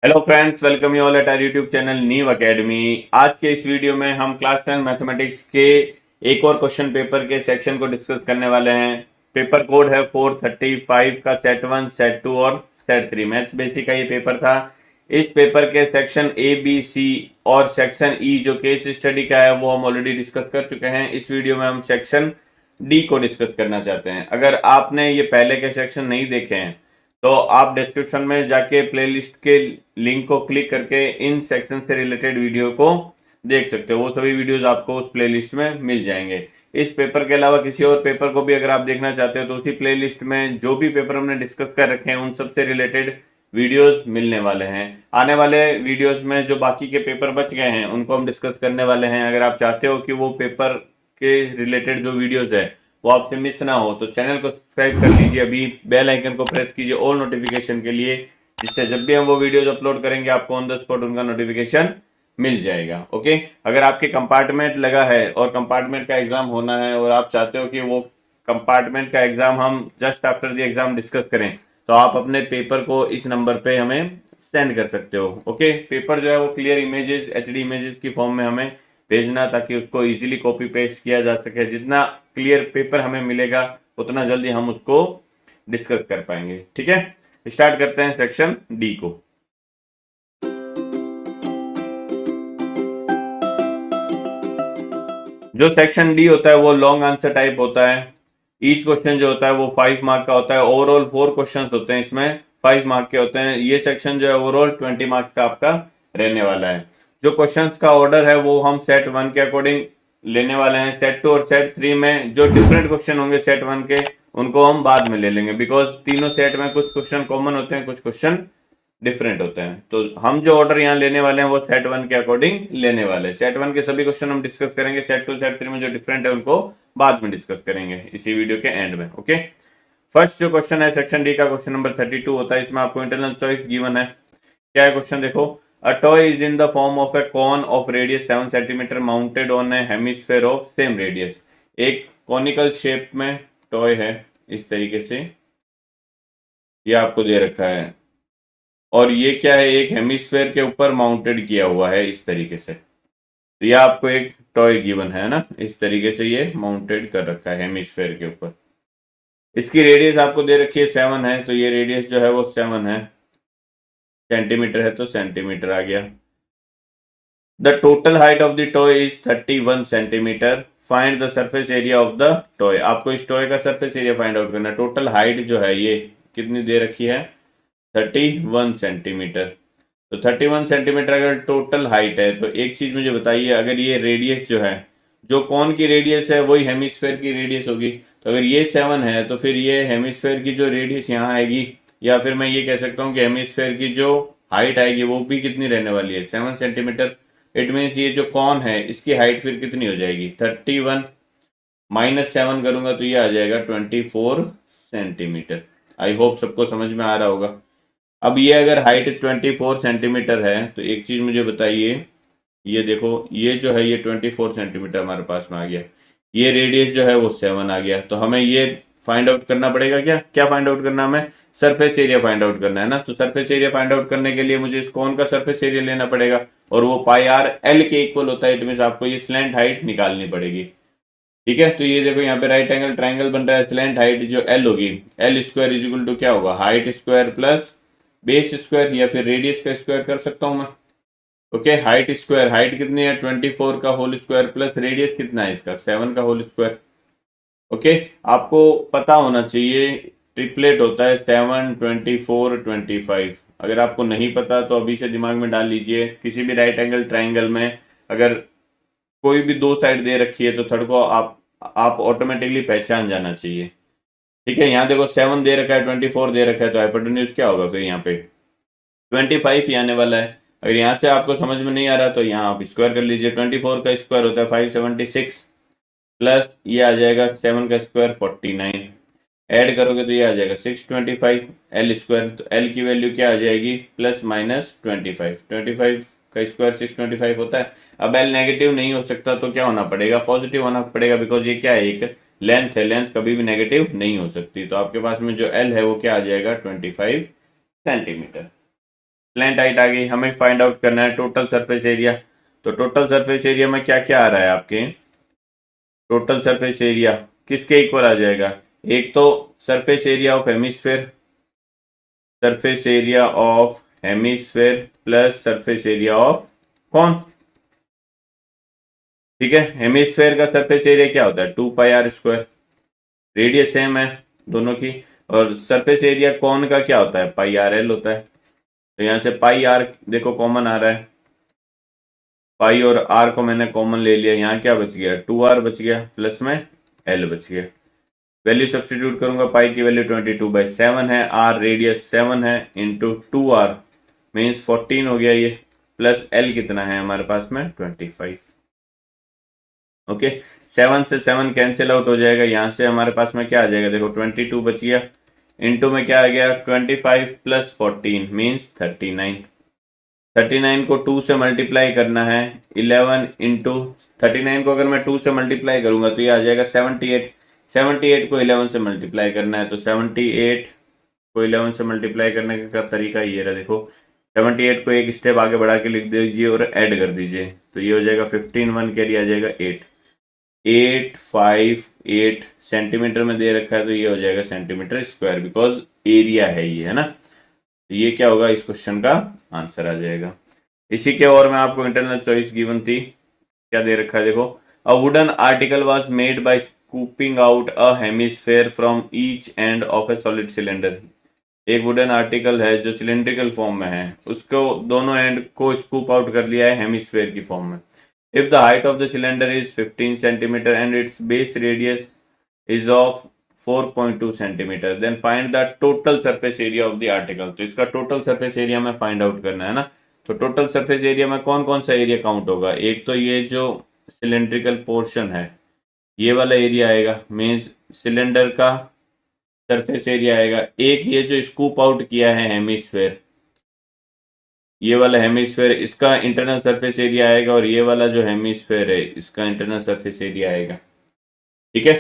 Hello friends, welcome you all at our YouTube channel Neev academy. आज के इस video में हम क्लास 10 मैथमेटिक्स के एक और क्वेश्चन पेपर के सेक्शन को डिस्कस करने वाले हैं। पेपर कोड है 435 का सेट 1, सेट 2 और सेट 3। मैथ्स बेसिक का ये पेपर था। इस पेपर के सेक्शन ए, बी, सी और सेक्शन ई जो केस स्टडी का है वो हम ऑलरेडी डिस्कस कर चुके हैं। इस वीडियो में हम सेक्शन डी को डिस्कस करना चाहते हैं। अगर आपने ये पहले के सेक्शन नहीं देखे हैं तो आप डिस्क्रिप्शन में जाके प्लेलिस्ट के लिंक को क्लिक करके इन सेक्शन से रिलेटेड वीडियो को देख सकते हो। वो सभी वीडियोस आपको उस प्लेलिस्ट में मिल जाएंगे। इस पेपर के अलावा किसी और पेपर को भी अगर आप देखना चाहते हो तो उसी प्लेलिस्ट में जो भी पेपर हमने डिस्कस कर रखे हैं उन सबसे रिलेटेड वीडियोस मिलने वाले हैं। आने वाले वीडियोस में जो बाकी के पेपर बच गए हैं उनको हम डिस्कस करने वाले हैं। अगर आप चाहते हो कि वो पेपर के रिलेटेड जो वीडियोस है वो आपसे मिस ना हो तो चैनल को सब्सक्राइब कर लीजिए, अभी बेल आइकन को प्रेस कीजिए ऑल नोटिफिकेशन के लिए, जिससे जब भी हम वो वीडियोस अपलोड करेंगे आपको ऑन द स्पॉट उनका नोटिफिकेशन मिल जाएगा। ओके, अगर आपके कंपार्टमेंट लगा है और कंपार्टमेंट का एग्जाम होना है और आप चाहते हो कि वो कंपार्टमेंट का एग्जाम हम just after the exam discuss करें तो आप अपने पेपर को इस नंबर पे हमें सेंड कर सकते हो। ओके, पेपर जो है वो क्लियर इमेजेस, एचडी इमेजेस की फॉर्म में हमें भेजना ताकि उसको इजीली कॉपी पेस्ट किया जा सके। जितना क्लियर पेपर हमें मिलेगा उतना जल्दी हम उसको डिस्कस कर पाएंगे। ठीक है, स्टार्ट करते हैं सेक्शन डी को। जो सेक्शन डी होता है वो लॉन्ग आंसर टाइप होता है। ईच क्वेश्चन जो होता है वो 5 मार्क का होता है। ओवरऑल 4 क्वेश्चन होते हैं, इसमें 5 मार्क के होते हैं। ये सेक्शन जो है ओवरऑल 20 मार्क्स का आपका रहने वाला है। जो क्वेश्चंस का ऑर्डर है वो हम सेट 1 के अकॉर्डिंग लेने वाले हैं। सेट 2 और सेट 3 में जो डिफरेंट क्वेश्चन होंगे सेट 1 के उनको हम बाद में ले लेंगे, बिकॉज तीनों सेट में कुछ क्वेश्चन कॉमन होते हैं, कुछ क्वेश्चन डिफरेंट होते हैं। तो हम जो ऑर्डर यहाँ लेने वाले हैं वो सेट 1 के अकॉर्डिंग लेने वाले हैं। सेट 1 के सभी क्वेश्चन हम डिस्कस करेंगे। सेट 2 सेट 3 में जो डिफरेंट है उनको बाद में डिस्कस करेंगे इसी वीडियो के एंड में। ओके, फर्स्ट जो क्वेश्चन है सेक्शन डी का क्वेश्चन नंबर 32 होता है। इसमें आपको इंटरनल चॉइस गिवन है। क्या है क्वेश्चन देखो। A toy is in the form of a cone of radius 7 centimetre mounted on a hemisphere of same radius. एक कॉनिकल शेप में टॉय है इस तरीके से, ये आपको दे रखा है और ये क्या है, एक हेमिस्फेयर के ऊपर माउंटेड किया हुआ है इस तरीके से। तो ये आपको एक टॉय गिवन है ना, इस तरीके से ये माउंटेड कर रखा है हेमिस्फेयर के ऊपर। इसकी रेडियस आपको दे रखी है 7 है, तो ये रेडियस जो है वो 7 है। सेंटीमीटर है तो सेंटीमीटर आ गया। The total height of the toy is 31 centimetre. Find the surface area of the toy. आपको इस टॉय का सरफेस एरिया फाइंड आउट करना है। टोटल हाइट जो है ये कितनी दे रखी है, 31 सेंटीमीटर। तो 31 सेंटीमीटर अगर टोटल हाइट है तो एक चीज मुझे बताइए, अगर ये रेडियस जो है, जो कॉन की रेडियस है वही हेमिस्फेयर की रेडियस होगी। तो अगर ये 7 है तो फिर ये हेमिस्फेयर की जो रेडियस यहाँ आएगी, या फिर मैं ये कह सकता हूँ कि हेमिस्फेयर की जो हाइट आएगी वो भी कितनी रहने वाली है, 7 सेंटीमीटर। इट मीन्स ये जो कॉन है इसकी हाइट फिर कितनी हो जाएगी, 31 माइनस 7 करूंगा तो ये आ जाएगा 24 सेंटीमीटर। आई होप सबको समझ में आ रहा होगा। अब ये अगर हाइट 24 सेंटीमीटर है तो एक चीज मुझे बताइए, ये देखो ये जो है ये 24 सेंटीमीटर हमारे पास में आ गया। ये रेडियस जो है वो 7 आ गया। तो हमें ये फाइंड आउट करना पड़ेगा। क्या क्या फाइंड आउट करना, हमें सरफेस एरिया फाइंड आउट करना है ना। तो सरफेस एरिया फाइंड आउट करने के लिए मुझे इस कोन का सरफेस एरिया लेना पड़ेगा और वो पाई आर एल के इक्वल होता है। इट मीन आपको ये स्लैंट हाइट निकालनी पड़ेगी। ठीक है, तो ये देखो यहाँ पे राइट एंगल ट्राइंगल बन रहा है। स्लैंट हाइट जो एल होगी, L square is equal to क्या होगा, height square plus base square या फिर रेडियस का स्क्वायर कर सकता हूं मैं। ओके, हाइट स्क्वायर, हाइट कितनी है 24 का होल स्क्वायर प्लस रेडियस कितना है इसका 7 का होल स्क्वायर। ओके, आपको पता होना चाहिए ट्रिपलेट होता है 7, 24, 25। अगर आपको नहीं पता तो अभी से दिमाग में डाल लीजिए। किसी भी राइट एंगल ट्राइंगल में अगर कोई भी दो साइड दे रखी है तो थर्ड को आप ऑटोमेटिकली पहचान जाना चाहिए। ठीक है, यहाँ देखो 7 दे रखा है, 24 दे रखा है, तो हाइपोटेन्यूज क्या होगा फिर यहाँ पे 25 ही आने वाला है। अगर यहाँ से आपको समझ में नहीं आ रहा तो यहाँ आप स्क्वायर कर लीजिए। 24 का स्क्वायर होता है 576 प्लस ये आ जाएगा 7 का स्क्वायर 49। ऐड करोगे तो ये आ जाएगा 625 एल स्क्वायर। तो एल की वैल्यू क्या आ जाएगी, प्लस माइनस 25। 25 का स्क्वायर 625 होता है। अब एल नेगेटिव नहीं हो सकता तो क्या होना पड़ेगा, पॉजिटिव होना पड़ेगा, बिकॉज ये क्या है, एक लेंथ है। लेंथ कभी भी नेगेटिव नहीं हो सकती। तो आपके पास में जो एल है वो क्या आ जाएगा 25 सेंटीमीटर। स्लैंट हाइट आ गई, हमें फाइंड आउट करना है टोटल सरफेस एरिया। तो टोटल सरफेस एरिया में क्या क्या आ रहा है आपके, टोटल सरफेस एरिया किसके इक्वल आ जाएगा, एक तो surface area of hemisphere, surface area of hemisphere plus surface area of कौन, ठीक है, हेमिस्फेयर का सरफेस एरिया क्या होता है 2 पाई r स्क्वायर, रेडियस सेम है दोनों की, और सरफेस एरिया कौन का क्या होता है πr_l होता है। तो यहाँ से पाई आर देखो कॉमन आ रहा है, पाई और आर को मैंने कॉमन ले लिया, यहाँ क्या बच गया 2r बच गया, प्लस में l बच गया। वैल्यू सब्सटीट्यूट करूंगा, पाई की वैल्यू 22/7 है, आर रेडियस 7 है, इंटू 2r मीन्स 14 हो गया ये, प्लस l कितना है हमारे पास में 25। ओके, 7 से 7 कैंसिल आउट हो जाएगा, यहाँ से हमारे पास में क्या आ जाएगा देखो 22 बच गया, इंटू में क्या आ गया 25 प्लस 14 मीन्स 39। 39 को 2 से मल्टीप्लाई करना है, 11 इंटू 39 को अगर मैं 2 से मल्टीप्लाई करूंगा तो ये आ जाएगा 78। 78 को 11 से मल्टीप्लाई करना है, तो 78 को 11 से मल्टीप्लाई करने का तरीका ये रहा देखो, 78 को एक स्टेप आगे बढ़ा के लिख दीजिए और ऐड कर दीजिए, तो ये हो जाएगा 15, 1 कैरी आ जाएगा 8, 858 सेंटीमीटर में दे रखा है, तो ये हो जाएगा सेंटीमीटर स्क्वायर, बिकॉज एरिया है ये, है ना। तो ये क्या होगा, इस क्वेश्चन का आंसर आ जाएगा। इसी के और में आपको इंटरनल चॉइस गिवन थी, क्या दे रखा है देखो, a wooden article was made by scooping out a hemisphere from each end of A solid cylinder. एक वुडन आर्टिकल है जो सिलेंड्रिकल फॉर्म में है, उसको दोनों एंड को स्कूप आउट कर लिया है हेमिस्फेयर की फॉर्म में। If the height of the cylinder is 15 centimetre and its base radius is of 4.2 centimetre, then find the total surface area of the article. तो इसका टोटल सरफेस एरिया में find out करना है ना। तो total surface area में कौन कौन सा एरिया काउंट होगा, एक तो ये जो सिलेंड्रिकल पोर्शन है ये वाला एरिया आएगा, मीन्स सिलेंडर का सरफेस एरिया आएगा, एक ये जो स्कूप आउट किया है हेमिस्फेयर, ये वाला हेमिस्फेयर इसका इंटरनल सरफेस एरिया आएगा, और ये वाला जो हेमिस्फेयर है इसका इंटरनल सरफेस एरिया आएगा, ठीक है।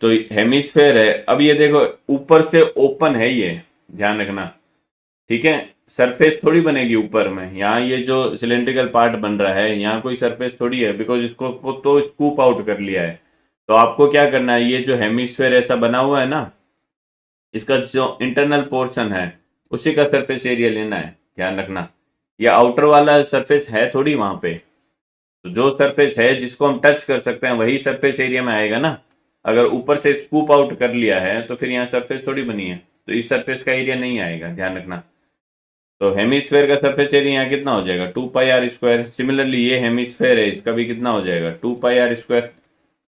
तो हेमिस्फेयर है, अब ये देखो ऊपर से ओपन है ये, ध्यान रखना, ठीक है, सरफेस थोड़ी बनेगी ऊपर में, यहाँ ये जो सिलेंड्रिकल पार्ट बन रहा है यहाँ कोई सरफेस थोड़ी है, बिकॉज इसको को तो स्कूप आउट कर लिया है। तो आपको क्या करना है, ये जो हेमिस्फेयर ऐसा बना हुआ है ना, इसका जो इंटरनल पोर्शन है उसी का सरफेस एरिया लेना है, ध्यान रखना। ये आउटर वाला सरफेस है थोड़ी वहां पे, तो जो सरफेस है जिसको हम टच कर सकते हैं वही सरफेस एरिया में आएगा ना। अगर ऊपर से स्कूप आउट कर लिया है तो फिर यहाँ सरफेस थोड़ी बनी है, तो इस सरफेस का एरिया नहीं आएगा, ध्यान रखना। तो हेमिस्फेयर का सरफेस एरिया यहाँ कितना हो जाएगा 2 पाई r स्क्वायर। सिमिलरली ये हेमिस्फेयर है, इसका भी कितना हो जाएगा 2 पाई r स्क्वायर,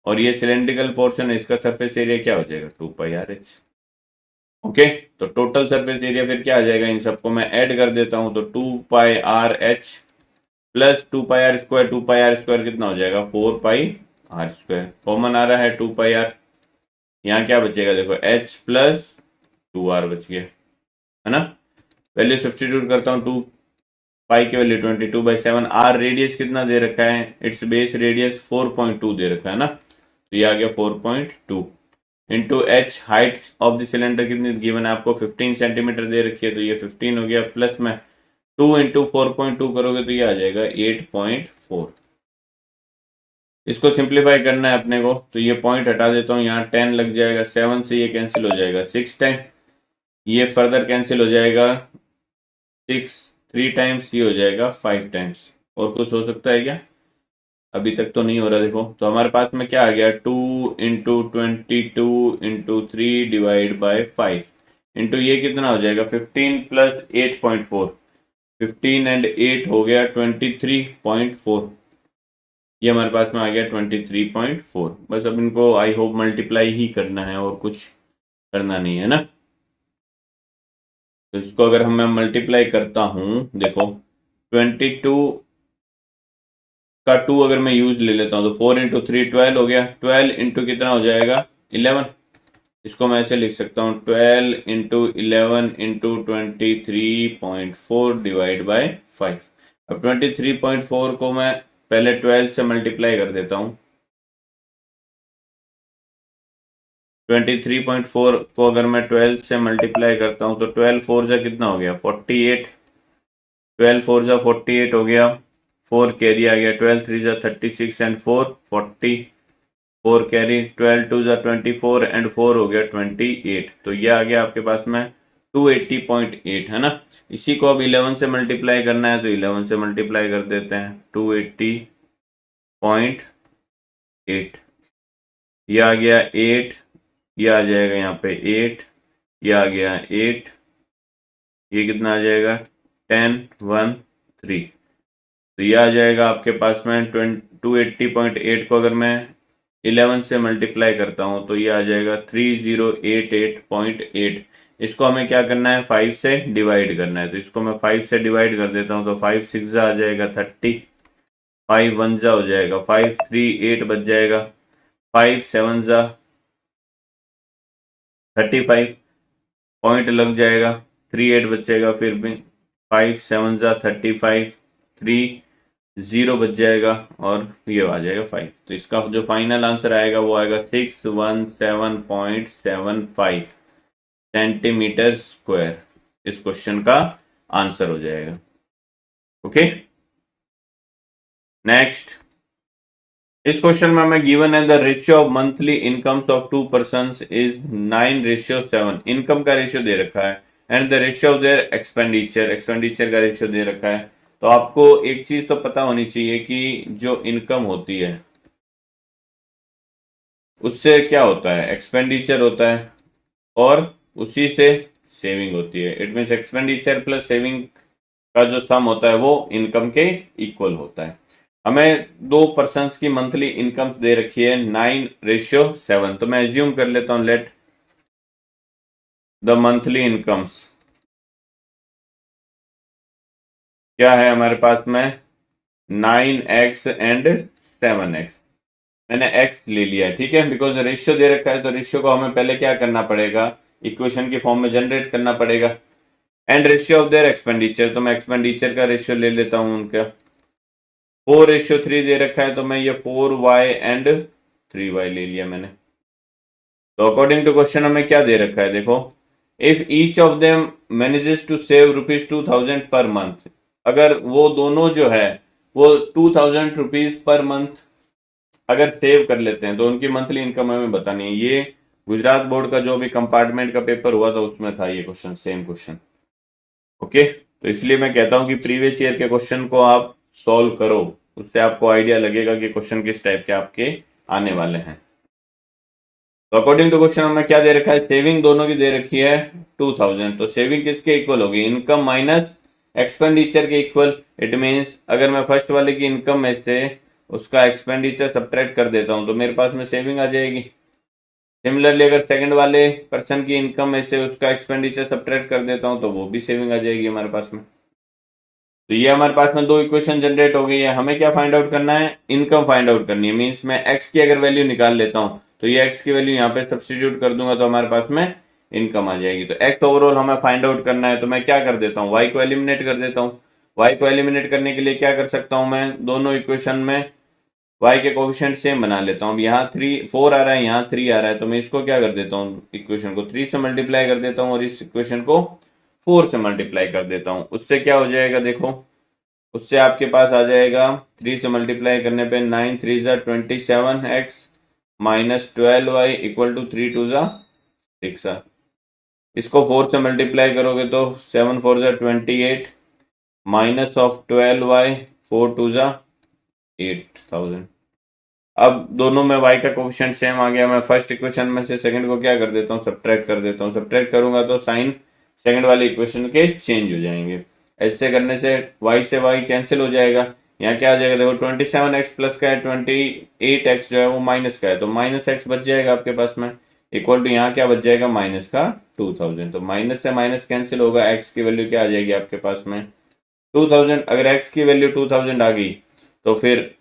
और ये सिलेंड्रिकल पोर्शन है, इसका सरफेस एरिया क्या हो जाएगा 2 पाई r h। ओके, तो टोटल सरफेस एरिया फिर क्या आ जाएगा, इन सबको मैं ऐड कर देता हूं, तो 2 पाई r h प्लस 2 पाई r स्क्वायर, 2 पाई r स्क्वायर कितना हो जाएगा 4 पाई r स्क्वायर, कॉमन आ रहा है 2 पाई r, यहाँ क्या बचेगा देखो h प्लस 2r बच गया, है ना। वैल्यू सब्सटीट्यूट करता हूँ, 2 पाई की वैल्यू 22/7, आर रेडियस कितना दे रखा है, इट्स बेस रेडियस 4.2 दे रखा है ना, तो ये आ गया 4.2 into H, height of the cylinder कितनी गिवन है आपको 15 सेंटीमीटर दे रखी है, तो ये 15 हो गया, प्लस में 2 इंटू 4.2 करोगे तो ये आ जाएगा 8.4। इसको सिंप्लीफाई करना है अपने को, तो ये पॉइंट हटा देता हूँ, यहाँ 10 लग जाएगा, 7 से ये कैंसिल हो जाएगा 6 टाइम, ये फर्दर कैंसिल हो जाएगा 6 3 टाइम्स, ये हो जाएगा 5 टाइम्स। और कुछ हो सकता है क्या, अभी तक तो नहीं हो रहा देखो। तो हमारे पास में क्या आ गया 2 into 22 into 3 divide by 5 into ये कितना हो जाएगा 15 प्लस 8.4, 15 एंड 8 हो गया 23.4, ये हमारे पास में आ गया 23.4। बस अब इनको आई होप मल्टीप्लाई ही करना है और कुछ करना नहीं है ना। तो इसको अगर हम मैं मल्टीप्लाई करता हूँ देखो 22 का 2 अगर मैं यूज ले लेता हूँ तो 4 इंटू 3 12 हो गया, 12 इंटू कितना हो जाएगा 11, इसको मैं ऐसे लिख सकता हूँ 12 इंटू 11 इंटू 23.4 डिवाइड बाई 5। अब 23.4 को मैं पहले 12 से मल्टीप्लाई कर देता हूँ, 23.4 को अगर मैं 12 से मल्टीप्लाई करता हूँ तो 12 4 से कितना हो गया 48, 12 4 जा 48 हो गया, 4 कैरी आ गया, 12 3 जा 36 एंड 4 40, 4 कैरी, 12 2 जा 24 एंड 4 हो गया 28। तो ये आ गया आपके पास में 280.8 है ना। इसी को अब 11 से मल्टीप्लाई करना है तो 11 से मल्टीप्लाई कर देते हैं, 280.8, ये आ गया 8, ये आ जाएगा यहाँ पे 8, ये आ गया 8, ये कितना आ जाएगा 10 1 3। तो ये आ जाएगा आपके पास में 280.8 को अगर मैं 11 से मल्टीप्लाई करता हूँ तो ये आ जाएगा 3088.8। इसको हमें क्या करना है, 5 से डिवाइड करना है। तो इसको मैं 5 से डिवाइड कर देता हूँ तो 5 6 आ जाएगा 30, 5 1 जा हो जाएगा 5, 3 8 बच जाएगा, 5 7 जा 35 पॉइंट लग जाएगा, 3 8 बचेगा फिर भी, 5 7 जा 35, 3 0 बच जाएगा और ये आ जाएगा 5। तो इसका जो फाइनल आंसर आएगा वो आएगा 617.75 सेंटीमीटर स्क्वायर। इस क्वेश्चन का आंसर हो जाएगा। ओके, नेक्स्ट, इस क्वेश्चन में हमें गिवन है the ratio of monthly incomes of 2 persons is 9:7। Income का रेशियो दे रखा है and the ratio of their expenditure का रेशियो दे रखा है। तो आपको एक चीज तो पता होनी चाहिए कि जो इनकम होती है उससे क्या होता है, एक्सपेंडिचर होता है और उसी से सेविंग होती है। It means expenditure plus saving का जो सम होता है वो इनकम के इक्वल होता है। हमें 2 पर्सन्स की मंथली इनकम्स दे रखी है 9:7। तो मैं एज्यूम कर लेता हूं, लेट द मंथली इनकम्स क्या है हमारे पास में 9x एंड 7x। मैंने x ले लिया है, ठीक है, बिकॉज रेशियो दे रखा है तो रेशियो को हमें पहले क्या करना पड़ेगा, इक्वेशन की फॉर्म में जनरेट करना पड़ेगा। And ratio of their expenditure, तो मैं एक्सपेंडिचर का रेशियो ले लेता हूं उनका, 4:3 दे रखा है तो मैं ये 4y एंड 3y ले लिया मैंने। तो अकॉर्डिंग टू क्वेश्चन हमें क्या दे रखा है, देखो, if each of them manages to save ₹2000 per month, अगर वो दोनों जो है वो 2000 रुपीज पर मंथ अगर सेव कर लेते हैं तो उनकी मंथली इनकम हमें बतानी है। ये गुजरात बोर्ड का जो भी कंपार्टमेंट का पेपर हुआ था उसमें था ये क्वेश्चन, सेम क्वेश्चन। ओके, तो इसलिए मैं कहता हूं कि प्रीवियस ईयर के क्वेश्चन को आप सॉल्व करो, उससे आपको आइडिया लगेगा कि क्वेश्चन किस टाइप के आपके आने वाले हैं। तो अकॉर्डिंग टू क्वेश्चन हमें क्या दे रखा है, सेविंग दोनों की दे रखी है 2000। तो सेविंग किसके इक्वल होगी, इनकम माइनस एक्सपेंडिचर के इक्वल। इट मीन्स अगर मैं फर्स्ट वाले की इनकम में से उसका एक्सपेंडिचर सब्ट्रैक्ट कर देता हूं तो मेरे पास में सेविंग आ जाएगी। सिमिलरली अगर सेकंड वाले पर्सन की इनकम में से उसका एक्सपेंडिचर सब्ट्रैक्ट कर देता हूं तो वो भी सेविंग आ जाएगी हमारे पास में। तो ये हमारे पास में 2 इक्वेशन जनरेट हो गई है। हमें क्या फाइंड आउट करना है, इनकम फाइंड आउट करनी है। मींस मैं x की अगर वैल्यू निकाल लेता हूं तो ये x की वैल्यू यहाँ पे सब्स्टिट्यूट कर दूंगा तो हमारे पास में इनकम आ जाएगी। तो x ओवरऑल हमें फाइंड आउट करना है तो मैं क्या कर देता हूँ, y को एलिमिनेट कर देता हूँ। y को एलिमिनेट करने के लिए क्या कर सकता हूँ, मैं दोनों इक्वेशन में y के कोफिशिएंट सेम बना लेता हूँ। अब यहाँ 4 आ रहा है, यहाँ 3 आ रहा है, तो मैं इसको क्या कर देता हूँ, इक्वेशन को 3 से मल्टीप्लाई कर देता हूँ और इस इक्वेशन को 4 से मल्टीप्लाई कर देता हूँ। उससे क्या हो जाएगा, देखो, उससे आपके पास आ जाएगा 3 से मल्टीप्लाई करने पे 9 3 जा 27x minus 12y equal to 3 2 जा 6। इसको 4 से मल्टीप्लाई करोगे तो 7 4 जा 28 माइनस ऑफ 12y 4 2 जा 8000। अब दोनों में y का कोफिशिएंट सेम आ गया। मैं फर्स्ट इक्वेशन में से सेकंड को क्या कर देता हूँ, सब्ट्रैक्ट कर देता हूँ। सब्ट्रैक्ट करूंगा तो साइन सेकंड वाले इक्वेशन के चेंज हो जाएंगे। ऐसे करने से y से y कैंसिल हो जाएगा। यहाँ क्या आ जाएगा, देखो 27x प्लस का है, 28x जो है वो माइनस का है, तो माइनस एक्स बच जाएगा आपके पास में, इक्वल टू यहाँ क्या बच जाएगा, माइनस का 2000। तो माइनस से माइनस कैंसिल होगा, x की वैल्यू क्या आ जाएगी आपके पास में 2000। अगर x की वैल्यू 2000 आ गई तो फिर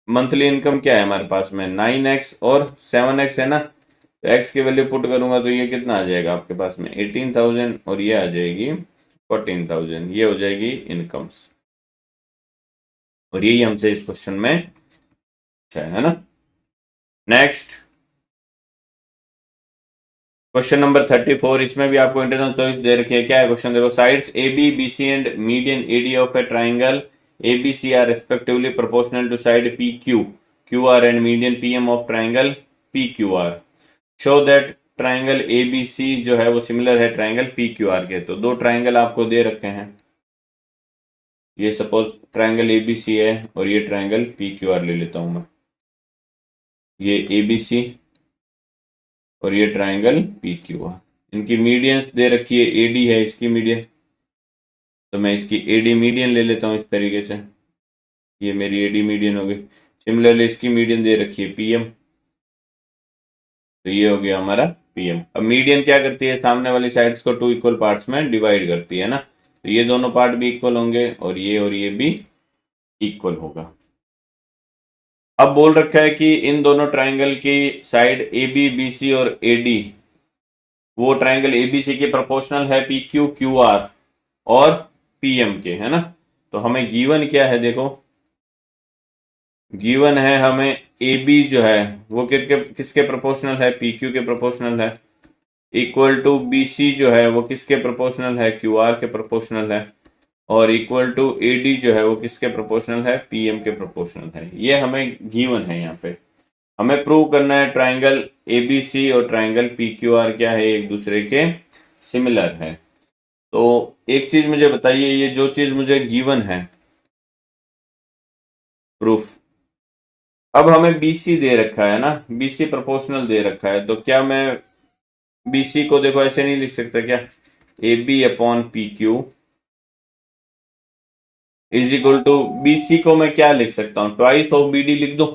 मंथली इनकम क्या है हमारे पास में 9x और 7x है ना। तो x की वैल्यू पुट करूंगा तो ये कितना आ जाएगा आपके पास में 18,000 और ये आ जाएगी 14,000। ये हो जाएगी इनकम्स और यही हमसे इस क्वेश्चन में है ना। नेक्स्ट क्वेश्चन नंबर 34, इसमें भी आपको इंटरनल चॉइस दे रखी है। क्या है क्वेश्चन, देखो, sides A B B C and median A D of a triangle A B C are respectively proportional to side P Q Q R and median P M of triangle P Q R. Show that triangle A B C जो है वो similar है triangle P Q R के। तो दो triangle आपको दे रखे हैं, ये suppose triangle A B C है और ये ट्राइंगल पी क्यू आर ले लेता हूं मैं। ये ए बी सी और ये ट्राइंगल पी क्यू आर, इनकी मीडियंस दे रखी है, ए डी है इसकी मीडियन, तो मैं इसकी ए डी मीडियन ले लेता हूँ इस तरीके से। ये मेरी ए डी मीडियन हो गई। सिमिलरली इसकी मीडियन दे रखी है पी एम, तो ये हो गया हमारा पी एम। अब मीडियन क्या करती है, सामने वाली साइड्स को टू इक्वल पार्ट्स में डिवाइड करती है ना, तो ये दोनों पार्ट भी इक्वल होंगे और ये भी इक्वल होगा। अब बोल रखा है कि इन दोनों ट्राइंगल की side A B B C और ए डी, वो ट्राइंगल ए बी सी के प्रोपोर्शनल है पी क्यू क्यू आर और पी एम के, है ना। तो हमें गिवन क्या है, देखो गिवन है हमें ए बी जो है वो किसके प्रोपोर्शनल है, पी क्यू के प्रोपोर्शनल है, इक्वल टू बी सी जो है वो किसके प्रोपोर्शनल है, क्यू आर के प्रोपोर्शनल है, और इक्वल टू ए डी जो है वो किसके प्रोपोर्शनल है, पी एम के प्रोपोर्शनल है। ये हमें गिवन है। यहाँ पे हमें प्रूव करना है ट्राइंगल ए बी सी और ट्राइंगल पी क्यू आर क्या है, एक दूसरे के सिमिलर है। तो एक चीज मुझे बताइए, ये जो चीज मुझे गिवन है प्रूफ, अब हमें बी सी दे रखा है ना, बी सी प्रोपोर्शनल दे रखा है, तो क्या मैं बी सी को देखो ऐसे नहीं लिख सकता क्या, A B upon P Q is equal to, B C को मैं क्या लिख सकता हूं, ट्वाइस ऑफ बी डी लिख दो,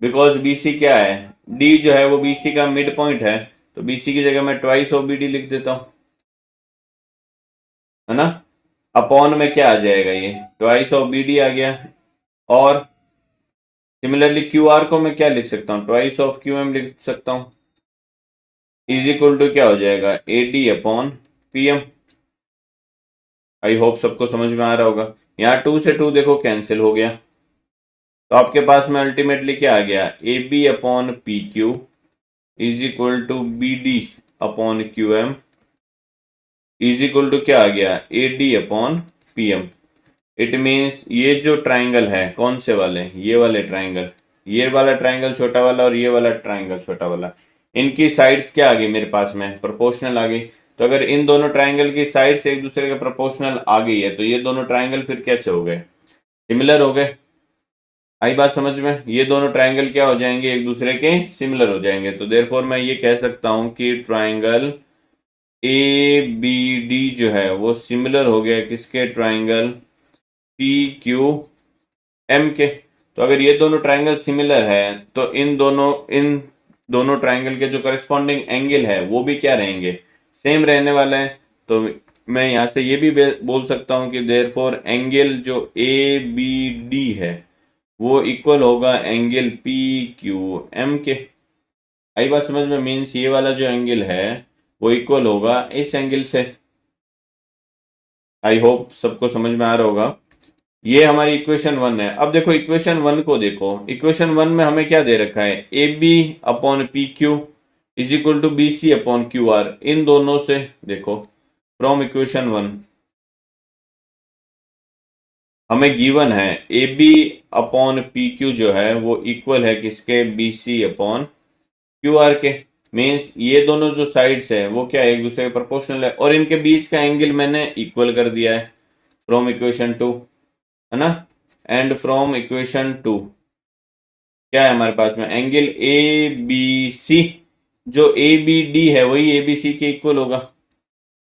बिकॉज बी सी क्या है, डी जो है वो बी सी का मिड पॉइंट है, तो बी सी की जगह मैं ट्वाइस ऑफ बी डी लिख देता हूं, है ना। अपॉन में क्या आ जाएगा, ये ट्वाइस ऑफ बी डी आ गया, और सिमिलरली क्यू आर को मैं क्या लिख सकता हूँ, ट्वाइस ऑफ क्यू एम लिख सकता हूँ, इज इक्वल टू क्या हो जाएगा, A D upon P M. I hope सबको समझ में आ रहा होगा। यहाँ 2 से 2 देखो कैंसिल हो गया, तो आपके पास में अल्टीमेटली क्या आ गया, A B upon P Q is equal to B D upon Q M is equal to क्या आ गया, A D upon P M. It means ये जो ट्राइंगल है, कौन से वाले, ये वाले ट्राइंगल, ये वाला ट्राइंगल छोटा वाला और ये वाला ट्राइंगल छोटा वाला, इनकी साइड्स क्या आ गई मेरे पास में, प्रोपोर्शनल आ गई। तो अगर इन दोनों ट्राइंगल की साइड्स एक दूसरे के प्रोपोर्शनल आ गई है, तो ये दोनों ट्राइंगल फिर कैसे हो गए, सिमिलर हो गए। आई बात समझ में, ये दोनों ट्राइंगल क्या हो जाएंगे, एक दूसरे के सिमिलर हो जाएंगे। तो देयरफॉर मैं ये कह सकता हूं कि ट्राइंगल ए बी डी जो है वो सिमिलर हो गया किसके, ट्राइंगल पी क्यू एम के। तो अगर ये दोनों ट्राइंगल सिमिलर है तो इन दोनों ट्राइंगल के जो करस्पॉन्डिंग एंगल है वो भी क्या रहेंगे, सेम रहने वाले हैं। तो मैं यहाँ से ये भी बोल सकता हूँ कि देयरफॉर एंगल जो ए बी डी है वो इक्वल होगा एंगल पी क्यू एम के। आई बात समझ में, मीन्स ये वाला जो एंगल है वो इक्वल होगा इस एंगल से। आई होप सबको समझ में आ रहा होगा। ये हमारी इक्वेशन 1 है। अब देखो इक्वेशन 1 को देखो, इक्वेशन 1 में हमें क्या दे रखा है, A B upon P Q is equal to B C upon Q R. इन दोनों से देखो फ्रॉम इक्वेशन 1 हमें गिवन है A B upon P Q जो है वो इक्वल है किसके, B C upon Q R के। मीन्स ये दोनों जो साइड्स है वो क्या एक दूसरे के प्रोपोर्शनल है, और इनके बीच का एंगल मैंने इक्वल कर दिया है फ्रॉम इक्वेशन 2, है ना। एंड फ्रॉम इक्वेशन 2 क्या है हमारे पास में, एंगल ए बी सी, जो ए बी डी है वही ए बी सी के इक्वल होगा,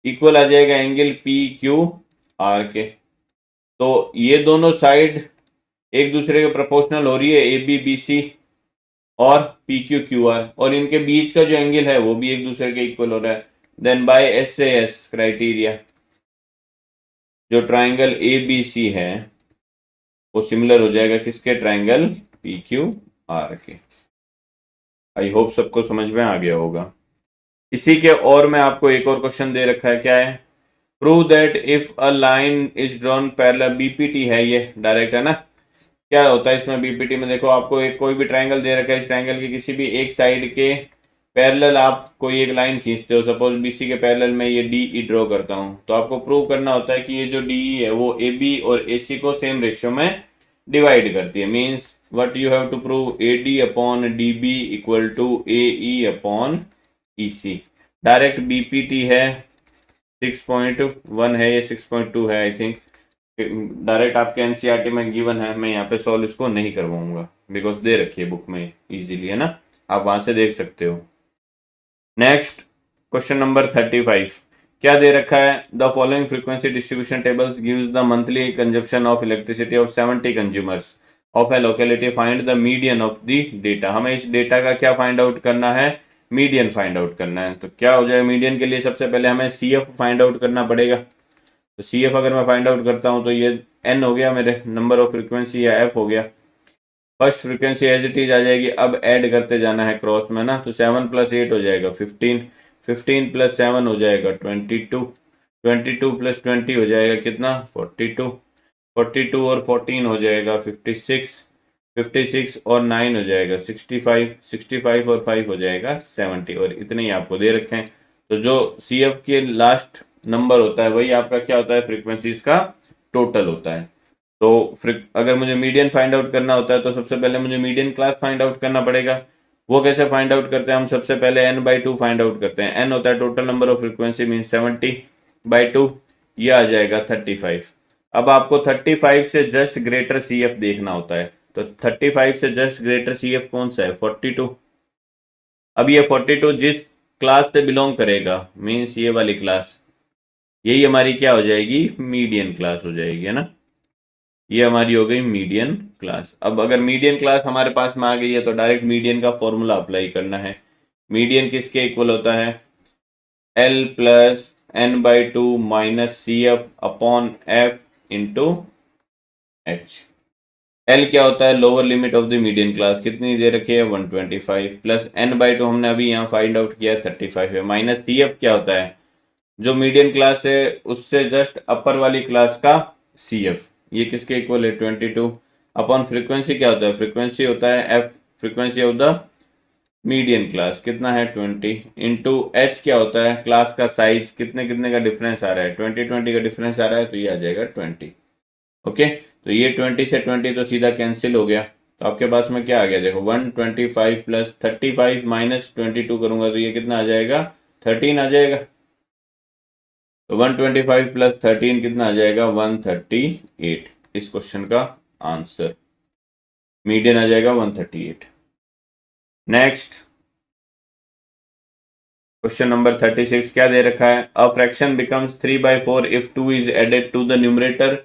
इक्वल आ जाएगा एंगल पी क्यू आर के। तो ये दोनों साइड एक दूसरे के प्रोपोर्शनल हो रही है, ए बी बी सी और पी क्यू क्यू आर, और इनके बीच का जो एंगल है वो भी एक दूसरे के इक्वल हो रहा है। Then by S A S criteria जो ट्राइंगल ए बी सी है वो सिमिलर हो जाएगा किसके, ट्राइंगल पी क्यू आर के। आई होप सबको समझ में आ गया होगा। इसी के और मैं आपको एक और क्वेश्चन दे रखा है, क्या है, prove that if a line is drawn parallel, BPT है ये डायरेक्ट, है ना। क्या होता है इसमें बीपीटी में, देखो आपको एक कोई भी ट्राइंगल दे रखा है, इस ट्राइंगल की किसी भी एक साइड के पैरेलल आप कोई एक लाइन खींचते हो, सपोज बीसी के पैरेलल में ये डी ई ड्रॉ करता हूं, तो आपको प्रूव करना होता है कि ये जो डी है वो ए बी और ए सी को सेम रेशियो में डिवाइड करती है। Means what you have to prove, A D upon D B equal to A E upon E C. Direct BPT है 6.1 है, ये 6.2 है आई थिंक। डायरेक्ट आपके एनसीईआरटी में गिवन है, मैं यहाँ पे सॉल्व इसको नहीं करवाऊंगा बिकॉज दे रखी है बुक में इजीली, है ना, आप वहां से देख सकते हो। नेक्स्ट क्वेश्चन नंबर 35 क्या दे रखा है, the following frequency distribution tables gives the monthly consumption of elasticity of 70 consumers of A locality, find the median of the data. हमें इस डेटा का क्या फाइंड आउट करना है, मीडियन फाइंड आउट करना है। तो क्या हो जाएगा, मीडियन के लिए सबसे पहले हमें सी एफ फाइंड आउट करना पड़ेगा। तो सी एफ अगर मैं फाइंड आउट करता हूँ तो ये एन हो गया मेरे नंबर ऑफ फ्रीक्वेंसी, या एफ हो गया। First frequency as it is आ जाएगी, अब ऐड करते जाना है क्रॉस में ना, तो 7 + 8 हो जाएगा 15, 15 + 7 हो जाएगा 22, 22 + 20 हो जाएगा कितना 42, 42 और 14 हो जाएगा 56, 56 और 9 हो जाएगा 65, 65 और 5 हो जाएगा 70, और इतने ही आपको दे रखे हैं। तो जो सी एफ के लास्ट नंबर होता है वही आपका क्या होता है, फ्रीक्वेंसीज का टोटल होता है। तो अगर मुझे मीडियन फाइंड आउट करना होता है तो सबसे पहले मुझे मीडियन क्लास फाइंड आउट करना पड़ेगा। वो कैसे फाइंड आउट करते हैं, हम सबसे पहले n/2 फाइंड आउट करते हैं। n होता है total number of frequency, mean 70/2, ये आ जाएगा 35। अब आपको 35 से जस्ट ग्रेटर सी एफ देखना होता है, तो 35 से जस्ट ग्रेटर सी एफ कौन सा है, 42। अब ये 42 जिस क्लास से बिलोंग करेगा, मीन्स ये वाली क्लास, यही हमारी क्या हो जाएगी, मीडियन क्लास हो जाएगी, है ना, ये हमारी हो गई मीडियन क्लास। अब अगर मीडियन क्लास हमारे पास में आ गई है तो डायरेक्ट मीडियन का फॉर्मूला अप्लाई करना है। मीडियन किसके इक्वल होता है, L + n/2 - CF upon F into H। L क्या होता है, lower limit of the median class, कितनी दे रखी है 125, प्लस n/2 हमने अभी यहाँ फाइंड आउट किया 35 है, माइनस CF क्या होता है, जो मीडियन क्लास है उससे जस्ट अपर वाली क्लास का CF, ये किसके इक्वल है 22, अपॉन फ्रीक्वेंसी क्या होता है, फ्रीक्वेंसी होता है F, frequency of the median class कितना है 20, इंटू H क्या होता है, क्लास का साइज, कितने कितने का डिफरेंस आ रहा है 20 20 का डिफरेंस आ रहा है, तो ये आ जाएगा 20। ओके, तो ये 20 से 20 तो सीधा कैंसिल हो गया, तो आपके पास में क्या आ गया देखो 125 + 35 - 22 करूंगा तो ये कितना आ जाएगा 13 आ जाएगा। तो 125 + 13 कितना आ जाएगा 138, इस क्वेश्चन का आंसर मीडियन आ जाएगा 138। नेक्स्ट क्वेश्चन नंबर 36 क्या दे रखा है, a fraction becomes 3/4 if 2 is added to the numerator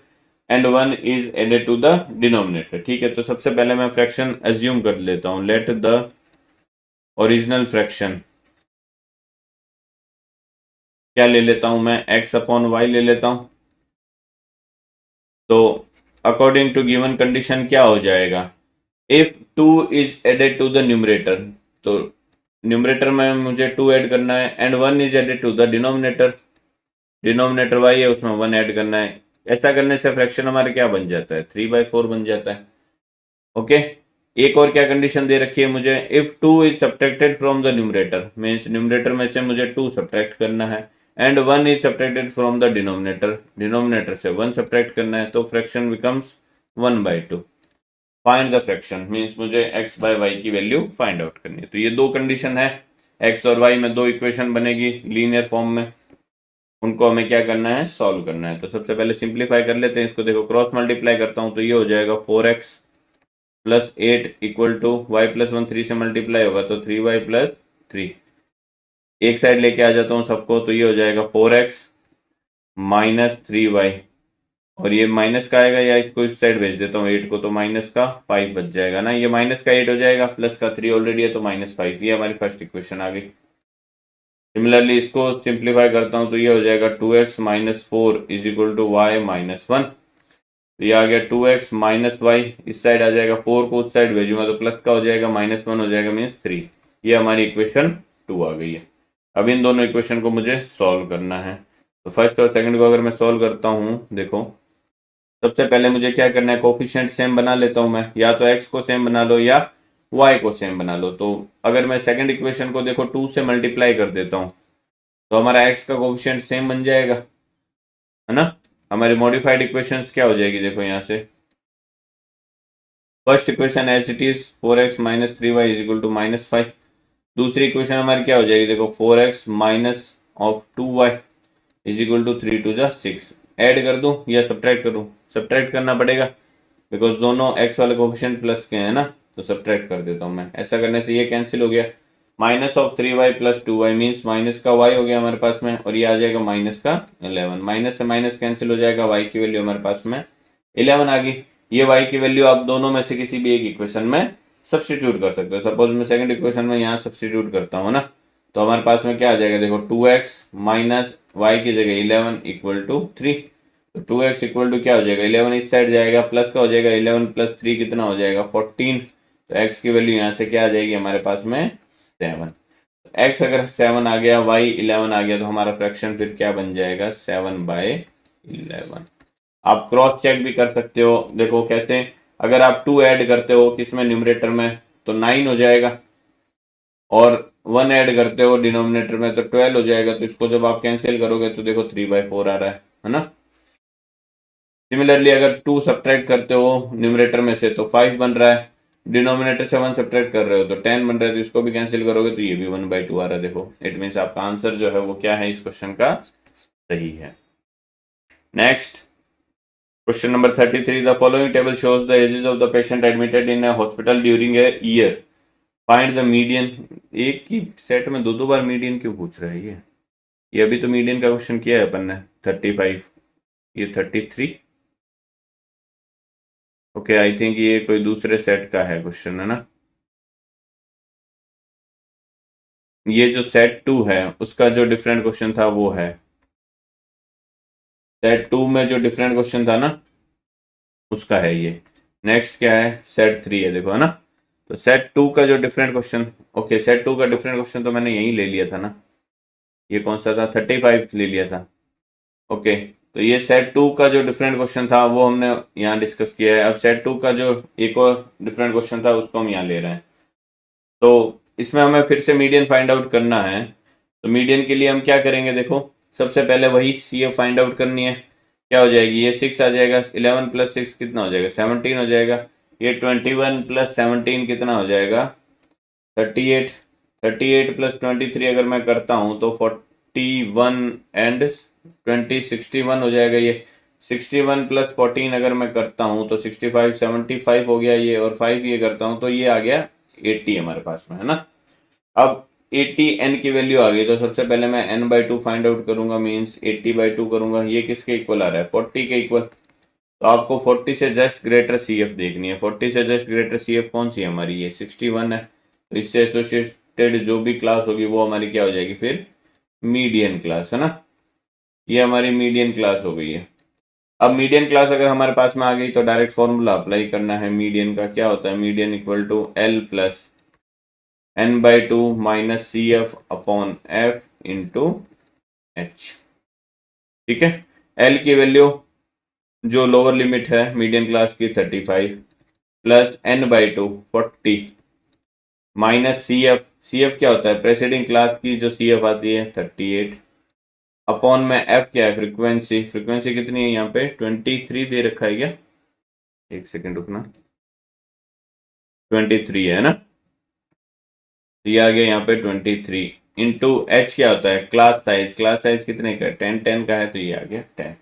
and 1 is added to the denominator. ठीक है, तो सबसे पहले मैं फ्रैक्शन एज्यूम कर लेता हूं, लेट द ओरिजिनल फ्रैक्शन क्या ले लेता हूं मैं, x/y ले लेता हूं। तो अकॉर्डिंग टू गिवन कंडीशन क्या हो जाएगा, if 2 is added to the numerator, तो न्यूमरेटर में मुझे 2 ऐड करना है, and 1 is added to the denominator, denominator y है उसमें 1 ऐड करना है। ऐसा करने से फ्रैक्शन हमारे क्या बन जाता है 3/4 बन जाता है। ओके, एक और क्या कंडीशन दे रखी है मुझे, if 2 is subtracted from the numerator, means numerator में से मुझे 2 सब्ट्रैक्ट करना है, and 1 is subtracted from the denominator, denominator से 1 सब्ट्रैक्ट करना है, तो fraction becomes 1/2। Find the fraction, means मुझे x/y की वैल्यू फाइंड आउट करनी है। तो ये दो कंडीशन है, x और y में दो इक्वेशन बनेगी लीनियर फॉर्म में, उनको हमें क्या करना है, सॉल्व करना है। तो सबसे पहले सिंप्लीफाई कर लेते हैं इसको, देखो क्रॉस मल्टीप्लाई करता हूं तो ये हो जाएगा 4x + 8 इक्वल टू y + 1 3 से मल्टीप्लाई होगा तो 3y + 3, एक साइड लेके आ जाता हूँ सबको, तो ये हो जाएगा 4x - 3y, और ये माइनस का आएगा, या इसको इस साइड भेज देता हूँ 8 को, तो माइनस का 5 बच जाएगा ना, ये माइनस का 8 हो जाएगा, प्लस का 3 ऑलरेडी है तो -5, ये हमारी फर्स्ट इक्वेशन आ गई। सिमिलरली इसको सिंप्लीफाई करता हूँ तो ये हो जाएगा 2x - 4 = y - 1, तो ये आ गया 2x - y, इस साइड आ जाएगा, 4 को उस साइड भेजूंगा तो प्लस का हो जाएगा, -1 हो जाएगा, मीन्स 3। ये हमारी इक्वेशन 2 आ गई है। अब इन दोनों इक्वेशन को मुझे सॉल्व करना है, तो फर्स्ट और सेकंड को अगर मैं सॉल्व करता हूँ, देखो सबसे पहले मुझे क्या करना है, कोफिशिएंट सेम बना लेता हूँ मैं, या तो x को सेम बना लो या y को सेम बना लो। तो अगर मैं सेकंड इक्वेशन को देखो 2 से मल्टीप्लाई कर देता हूँ तो हमारा x का कोफिशिएंट सेम बन जाएगा, है ना। हमारी मॉडिफाइड इक्वेशंस क्या हो जाएगी, देखो यहाँ से first equation as it is 4x minus 3y is equal to -5। दूसरी इक्वेशन हमारी क्या हो जाएगी, देखो 4x minus of 2y is equal to 3 2 6। Add कर दूं या सब्ट्रैक्ट करूं, सब्ट्रैक्ट करना पड़ेगा बिकॉज दोनों x वाले कोफिशिएंट प्लस के हैं ना, तो सब्ट्रैक्ट कर देता हूं मैं। ऐसा करने से ये कैंसिल हो गया, minus of 3y plus 2y means minus का y हो गया हमारे पास में, और ये आ जाएगा माइनस का 11। माइनस से माइनस कैंसिल हो जाएगा, y की वैल्यू हमारे पास में 11 आ गई। ये y की वैल्यू आप दोनों में से किसी भी एक इक्वेशन में सब्सटीट्यूट कर सकते हो। सपोज मैं सेकंड इक्वेशन में यहाँ सब्सटीट्यूट करता हूँ ना, तो हमारे पास में क्या आ जाएगा, देखो 2x माइनस वाई की जगह 11 इक्वल टू 3। तो 2x इक्वल टू क्या हो जाएगा, 11 इस साइड जाएगा, प्लस का हो जाएगा 11 प्लस 3 कितना हो जाएगा 14। तो x की वैल्यू यहाँ से क्या आ जाएगी हमारे पास में 7। x अगर 7 आ गया, y 11 आ गया, तो हमारा फ्रैक्शन फिर क्या बन जाएगा 7/11। आप क्रॉस चेक भी कर सकते हो, देखो कैसे, अगर आप 2 ऐड करते हो किसमें न्यूमरेटर में तो 9 हो जाएगा, और 1 ऐड करते हो डिनोमिनेटर में तो 12 हो जाएगा। तो इसको जब आप कैंसिल करोगे तो देखो 3/4 आ रहा है ना। सिमिलरली अगर 2 सब्ट्रैक्ट करते हो न्यूमरेटर में से तो 5 बन रहा है, डिनोमिनेटर से 1 सब्ट्रैक्ट कर रहे हो तो 10 बन रहा है, तो इसको भी कैंसिल करोगे तो ये भी 1/2 आ रहा है। देखो इट मीन्स आपका आंसर जो है वो क्या है इस क्वेश्चन का, सही है। Next question number 33, the following table shows the ages of the patient admitted in a hospital during a year, find the median. एक ही सेट में दो बार मीडियन क्यों पूछ रहा है ये अभी तो मीडियन का क्वेश्चन किया है अपन ने 35, ये 33। ओके आई थिंक ये कोई दूसरे सेट का है क्वेश्चन, है ना। ये जो सेट 2 है उसका जो डिफरेंट क्वेश्चन था वो है, सेट 2 में जो डिफरेंट क्वेश्चन था ना उसका है ये। नेक्स्ट क्या है, सेट 3 है, देखो है ना। तो सेट 2 का जो डिफरेंट क्वेश्चन, ओके सेट 2 का डिफरेंट क्वेश्चन तो मैंने यही ले लिया था ना, ये कौन सा था 35 ले लिया था। ओके तो ये सेट 2 का जो डिफरेंट क्वेश्चन था वो हमने यहाँ डिस्कस किया है। अब सेट 2 का जो एक और डिफरेंट क्वेश्चन था उसको हम यहाँ ले रहे हैं। तो इसमें हमें फिर से मीडियन फाइंड आउट करना है। तो मीडियन के लिए हम क्या करेंगे, देखो सबसे पहले वही CF फाइंड आउट करनी है। क्या हो जाएगी, ये 6 आ जाएगा, 11 प्लस 6 कितना हो जाएगा 17 हो जाएगा। ये 21 प्लस 17 कितना हो जाएगा 38। 38 प्लस 23 अगर मैं करता हूँ तो 41 एंड 20 61 हो जाएगा। ये 61 प्लस 14 अगर मैं करता हूँ तो 65 75 हो गया ये, और 5 ये करता हूँ तो ये आ गया 80 हमारे पास में, है ना। अब 80 n की वैल्यू आ गई, तो सबसे पहले मैं n/2 फाइंड आउट करूंगा, मीन्स 80/2 करूंगा। ये किसके इक्वल आ रहा है 40 के इक्वल। तो आपको 40 से जस्ट ग्रेटर CF देखनी है। 40 से जस्ट ग्रेटर CF कौन सी है हमारी, ये 61 है। तो इससे एसोसिएटेड जो भी क्लास होगी वो हमारी क्या हो जाएगी फिर मीडियन क्लास, है ना। ये हमारी मीडियन क्लास हो गई है। अब मीडियन क्लास अगर हमारे पास में आ गई तो डायरेक्ट फॉर्मूला अप्लाई करना है मीडियन का। क्या होता है, median equal to L plus n/2 minus CF upon F into H। ठीक है, L की वैल्यू जो लोअर लिमिट है मीडियन क्लास की 35 प्लस n/2 40 माइनस CF क्या होता है प्रेसिडिंग क्लास की जो CF आती है 38 अपॉन में F क्या है फ्रीक्वेंसी कितनी है यहाँ पे 23 दे रखा है क्या, एक सेकेंड रुकना, 23 है ना। तो ये आ गया यहाँ पे 23 इंटू H क्या होता है क्लास साइज कितने का 10 का है, तो ये आ गया 10।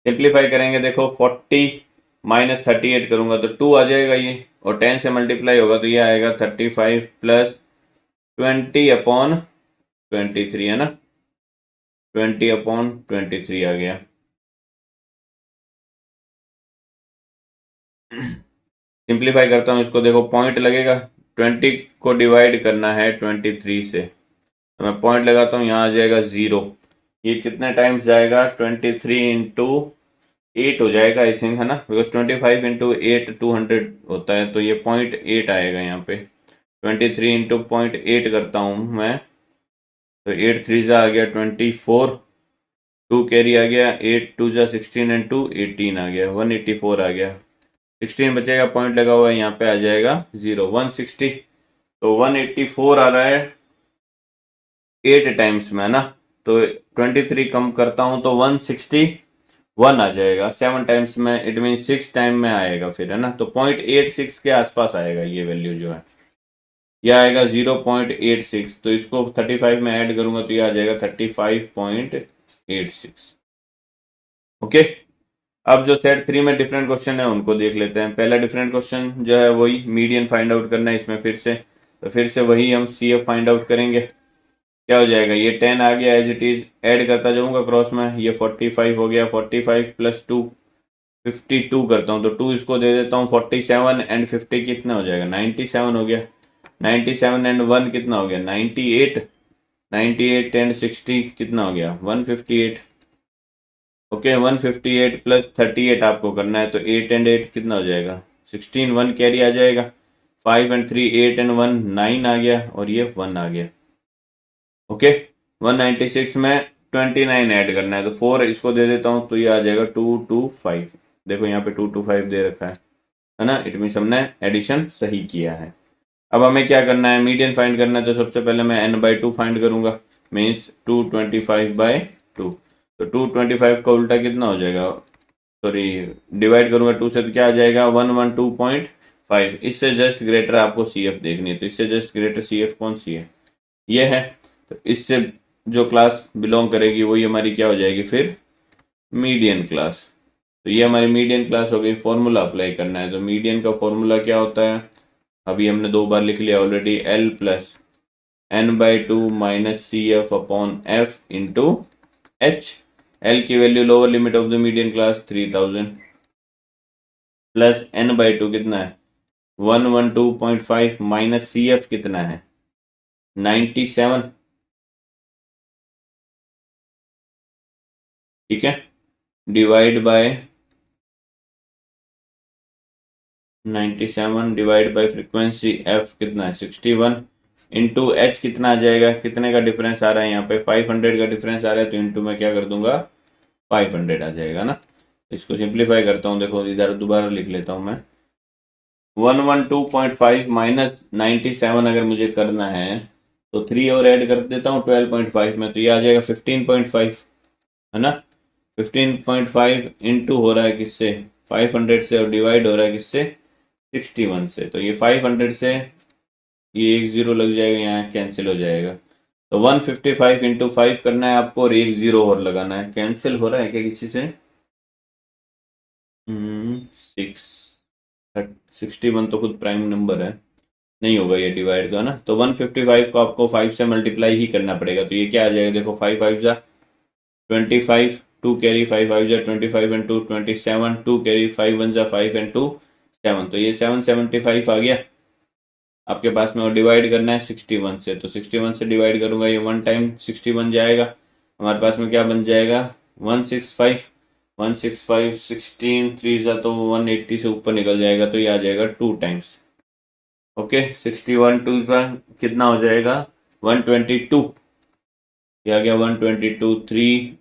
सिंप्लीफाई करेंगे, देखो 40 माइनस 38 करूंगा तो 2 आ जाएगा ये, और 10 से मल्टीप्लाई होगा तो ये आएगा 35 प्लस 20 अपॉन 23, है ना। 20 अपॉन 23 आ गया। सिंप्लीफाई करता हूँ इसको, देखो पॉइंट लगेगा, 20 को डिवाइड करना है 23 से, तो मैं पॉइंट लगाता हूँ, यहाँ आ जाएगा 0। ये कितने टाइम्स जाएगा 23 इंटू 8 हो जाएगा आई थिंक, है ना, बिकॉज 25 इंटू 8 200 होता है, तो ये 0.8 आएगा यहाँ पे। 23 इंटू 0.8 करता हूँ मैं, तो 8 3 जा आ गया 24, 2 कैरी आ गया, 8 2 जा 16 एंड 2 18 आ गया, 184 आ गया। 16 बचेगा, पॉइंट लगा हुआ है यहाँ पे आ जाएगा 0 160 तो 184 आ रहा है 8 टाइम्स में, है ना। तो 23 कम करता हूं तो 161 आ जाएगा 7 टाइम्स में, इट मीन 6 टाइम में आएगा फिर, है ना। तो 0.86 के आसपास आएगा ये वैल्यू जो है, ये आएगा 0.86। तो इसको 35 में ऐड करूंगा तो ये आ जाएगा 35.86। ओके। अब जो सेट 3 में डिफरेंट क्वेश्चन है उनको देख लेते हैं। पहला डिफरेंट क्वेश्चन जो है वही मीडियन फाइंड आउट करना है इसमें फिर से, तो फिर से वही हम सी एफ फाइंड आउट करेंगे। क्या हो जाएगा, ये 10 आ गया एज इट इज, ऐड करता जाऊंगा क्रॉस में, ये 45 हो गया, 45 प्लस 2 52 करता हूँ, तो 2 इसको दे देता हूँ, 47 एंड 50 कितना हो जाएगा, 97 हो गया। 97 एंड 1 कितना हो गया, 98। 98 एंड 60 कितना हो गया, 158। ओके, 158 प्लस 38 आपको करना है, तो 8 एंड 8 कितना हो जाएगा, 16। 1 कैरी आ जाएगा, 5 एंड 3 8 एंड 1 9 आ गया, और ये 1 आ गया। ओके, 196 में 29 ऐड करना है, तो 4 इसको दे देता हूँ, तो ये आ जाएगा 225। देखो यहाँ पे 225 दे रखा है ना, इट मीन हमने एडिशन सही किया है। अब हमें क्या करना है, मीडियन फाइंड करना है, तो सबसे पहले मैं n/2 फाइंड करूंगा, मीन्स 225/2। तो 225 का उल्टा कितना हो जाएगा, सॉरी डिवाइड करूंगा 2 से, तो क्या आ जाएगा 112.5। इससे जस्ट ग्रेटर आपको सी एफ देखनी है, तो इससे जस्ट ग्रेटर सी एफ कौन सी है, ये है। तो इससे जो क्लास बिलोंग करेगी वही हमारी क्या हो जाएगी फिर, मीडियन क्लास। तो ये हमारी मीडियन क्लास हो गई। फॉर्मूला अप्लाई करना है, तो मीडियन का फॉर्मूला क्या होता है, अभी हमने 2 बार लिख लिया already, L plus n/2 minus C F upon F into H. L की value lower limit of the median class 3000 plus n/2 कितना है 112.5 माइनस सी एफ कितना है 97। ठीक है, divide by 97 divide by frequency F कितना है 61 इंटू एच कितना आ जाएगा, कितने का डिफरेंस आ रहा है यहाँ पे 500 का डिफरेंस आ रहा है, तो इंटू में क्या कर दूंगा 500 आ जाएगा ना। इसको सिंप्लीफाई करता हूँ, देखो इधर दोबारा लिख लेता हूँ मैं, 112.5 माइनस 97 अगर मुझे करना है तो 3 और ऐड कर देता हूँ 12.5 में, तो ये आ जाएगा 15.5, है ना। 15.5 इंटू हो रहा है किससे 500 से, और डिवाइड हो रहा है किससे 61 से, तो ये 500 से ये एक जीरो लग जाएगा, यहाँ कैंसिल हो जाएगा। तो 155 इंटू 5 करना है आपको, और एक जीरो और लगाना है। कैंसिल हो रहा है क्या किसी से, 61 तो खुद प्राइम नंबर है, नहीं होगा ये डिवाइड का ना। तो 155 को आपको 5 से मल्टीप्लाई ही करना पड़ेगा, तो ये क्या आ जाएगा, देखो 5 5 जा 25, 2 कैरी 5 5 जा 25 एंड 2 27, 2 कैरी 5 1 जा 5 एंड 2 7, तो ये 775 आ गया आपके पास में। और डिवाइड करना है 61 से, तो 61 से डिवाइड करूंगा, ये 1 टाइम 61 जाएगा, हमारे पास में क्या बन जाएगा 165। 165 16 3 जा तो 180 से ऊपर निकल जाएगा, तो ये आ जाएगा 2 टाइम्स। ओके, 61 2 का कितना हो जाएगा 122, ये आ गया 122 3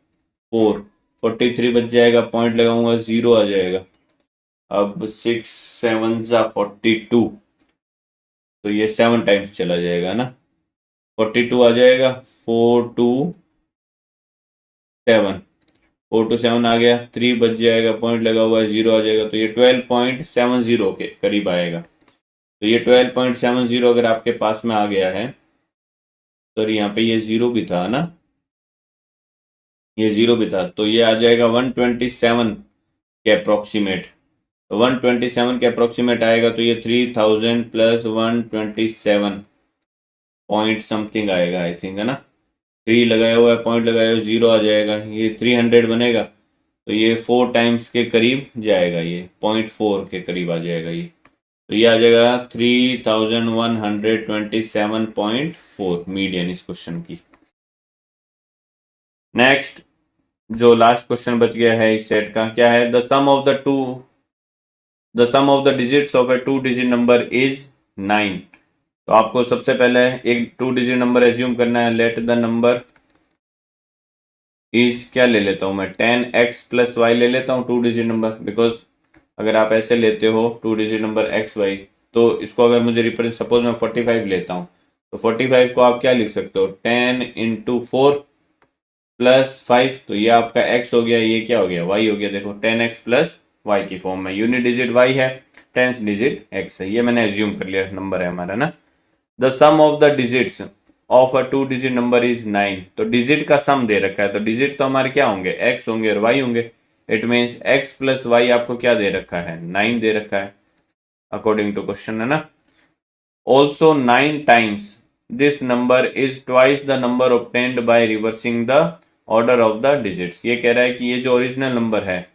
4 43 बच जाएगा, पॉइंट लगाऊंगा 0 आ जाएगा। अब 6 7 जा 42, तो ये 7 टाइम्स चला जाएगा ना, 42 आ जाएगा, 4 2 7, 4 to 7 आ गया, 3 बच जाएगा, पॉइंट लगा हुआ है 0 आ जाएगा, तो ये 12.70 के करीब आएगा। तो ये 12.70 अगर आपके पास में आ गया है, तो यहाँ पे ये 0 भी था ना, ये 0 भी था, तो ये आ जाएगा 127 के अप्रोक्सीमेट। तो 127 के अप्रोक्सीमेट आएगा, तो ये 3000 प्लस 127 पॉइंट समथिंग आएगा आई थिंक, है ना। 3 लगाया हुआ है, पॉइंट लगाया हुआ 0 आ जाएगा, ये 300 बनेगा, तो ये 4 टाइम्स के करीब जाएगा, ये 0.4 के करीब आ जाएगा ये, तो ये आ जाएगा 3127.4 मीडियन इस क्वेश्चन की। नेक्स्ट जो लास्ट क्वेश्चन बच गया है इस सेट का, क्या है, the sum of the digits of a 2 digit number is 9। तो आपको सबसे पहले एक 2 डिजिट नंबर एज्यूम करना है, लेट द नंबर इज, क्या ले लेता हूं मैं 10x प्लस वाई ले लेता हूं 2 डिजिट नंबर, बिकॉज अगर आप ऐसे लेते हो 2 डिजिट नंबर x y, तो इसको अगर मुझे रिप्रेजेंट, सपोज मैं 45 लेता हूँ, तो 45 को आप क्या लिख सकते हो, 10 इंटू 4 प्लस 5, तो ये आपका x हो गया, ये क्या हो गया, y हो गया। देखो 10x प्लस y की फॉर्म में, यूनिट डिजिट y है, टेंस डिजिट x है, ये मैंने एज्यूम कर लिया, नंबर है हमारा ना। The sum of the digits of a 2 digit number is 9, तो डिजिट का सम दे रखा है, तो डिजिट तो हमारे क्या होंगे, x होंगे और y होंगे। It means x plus y आपको क्या दे रखा है, 9 दे रखा है अकॉर्डिंग टू क्वेश्चन, है ना। Also 9 times this number is twice the number obtained by reversing the order of the digits. ये कह रहा है कि ये जो ओरिजिनल नंबर है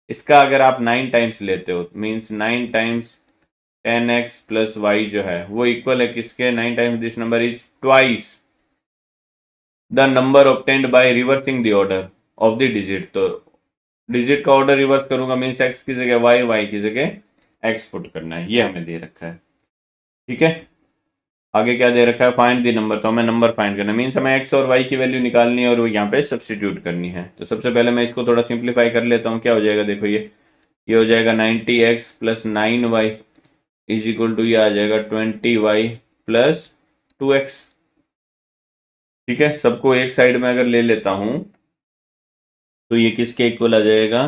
इसका अगर आप 9 टाइम्स लेते हो, means 9 times 10x plus Y जो है वो इक्वल है किसके, 9 times this number is twice the number obtained by reversing the order of the digit. तो डिजिट का ऑर्डर रिवर्स करूंगा, मीन्स x की जगह y की जगह x पुट करना है, ये हमें दे रखा है। ठीक है, आगे क्या दे रखा है, फाइंड द नंबर, तो हमें नंबर फाइंड करना है, मीन्स हमें x और y की वैल्यू निकालनी है और वो यहाँ पे सब्सटीट्यूट करनी है। तो सबसे पहले मैं इसको थोड़ा सिंप्लीफाई कर लेता हूँ, क्या हो जाएगा, देखो ये हो जाएगा 90x plus 9y is equal to, ये आ जाएगा 20y प्लस 2x। ठीक है, सबको एक साइड में अगर ले लेता हूं तो ये किसके इक्वल आ जाएगा,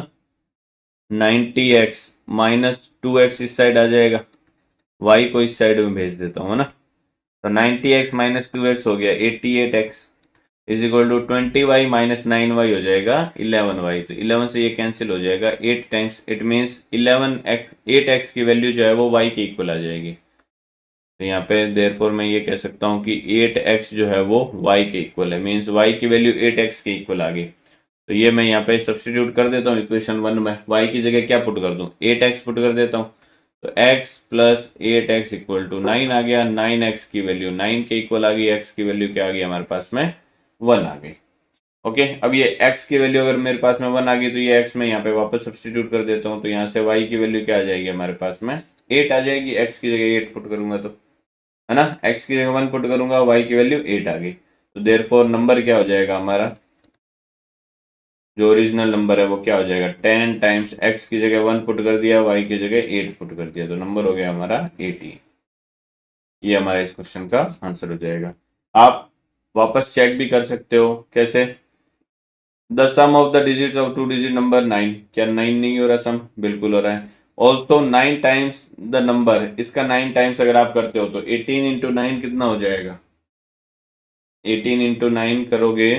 90x माइनस 2x इस साइड आ जाएगा, y को इस साइड में भेज देता हूँ, है ना। तो 90x माइनस 2x हो गया 88x is equal to 20y minus 9y हो जाएगा 11y। तो 11 से ये कैंसिल हो जाएगा, 8 टाइम्स, इट मीन्स 8x की वैल्यू जो है वो y के इक्वल आ जाएगी। तो यहाँ पे देयरफॉर मैं ये कह सकता हूँ कि 8x जो है वो y के इक्वल है, मीन्स y की वैल्यू 8x के इक्वल आ गई। तो ये मैं यहाँ पे सब्सटीट्यूट कर देता हूँ इक्वेशन 1 में, y की जगह क्या पुट कर दूँ, 8x पुट कर देता हूँ। तो x plus 8x equal to 9 आ गया, 9x की वैल्यू 9 के इक्वल आ गई, x की वैल्यू क्या आ गई हमारे पास में, 1 आ गई। ओके, अब ये x की वैल्यू अगर मेरे पास में 1 आ गई तो ये x में यहाँ पे वापस सब्सटीट्यूट कर देता हूँ, तो यहाँ से y की वैल्यू क्या आ जाएगी हमारे पास में, 8 आ जाएगी, x की जगह 8 पुट करूंगा तो, है ना, x की जगह 1 पुट करूंगा, y की वैल्यू 8 आ गई। तो देयरफॉर नंबर क्या हो जाएगा हमारा, जो ओरिजिनल नंबर है वो क्या हो जाएगा, 10 टाइम्स x की जगह 1 पुट कर दिया, y की जगह 8 पुट कर दिया, तो नंबर हो गया हमारा 80। ये हमारा इस क्वेश्चन का आंसर हो जाएगा। आप वापस चेक भी कर सकते हो, कैसे, the sum of the digits of 2 digit number 9, क्या 9 नहीं हो रहा सम, बिल्कुल हो रहा है। ऑल्सो 9 टाइम्स द नंबर, इसका 9 टाइम्स अगर आप करते हो तो 18 इंटू 9 कितना हो जाएगा, 18 इंटू 9 करोगे,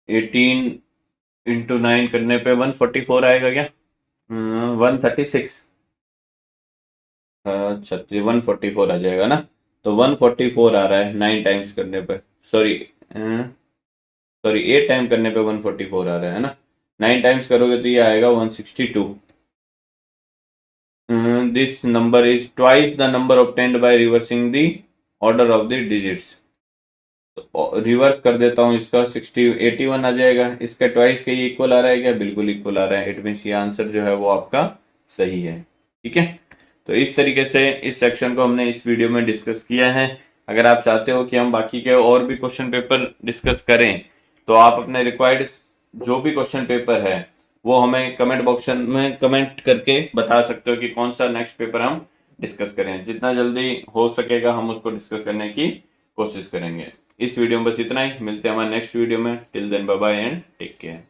18 इंटू 9 करने पे 144 आएगा क्या, 136, अच्छा 144 आ जाएगा ना। तो 144 आ रहा है 9 टाइम्स करने पे, सॉरी सॉरी 8 टाइम करने पे 144 आ रहा है ना, 9 टाइम्स करोगे तो ये आएगा 162। This number is twice the number obtained by reversing the order of the digits. Reverse कर देता हूँ इसका, 81 आ जाएगा, इसका ट्वाइस के इक्वल आ रहा है क्या, बिल्कुल इक्वल आ रहा है, इट मीन्स ये आंसर जो है वो आपका सही है। ठीक है, तो इस तरीके से इस सेक्शन को हमने इस वीडियो में डिस्कस किया है। अगर आप चाहते हो कि हम बाकी के और भी क्वेश्चन पेपर डिस्कस करें तो आप अपने रिक्वायर्ड जो भी क्वेश्चन पेपर है वो हमें कमेंट बॉक्स में कमेंट करके बता सकते हो कि कौन सा नेक्स्ट पेपर हम डिस्कस करें। जितना जल्दी हो सकेगा हम उसको डिस्कस करने की कोशिश करेंगे। इस वीडियो में बस इतना ही, मिलते हैं हमारे नेक्स्ट वीडियो में। Till then bye bye and take care.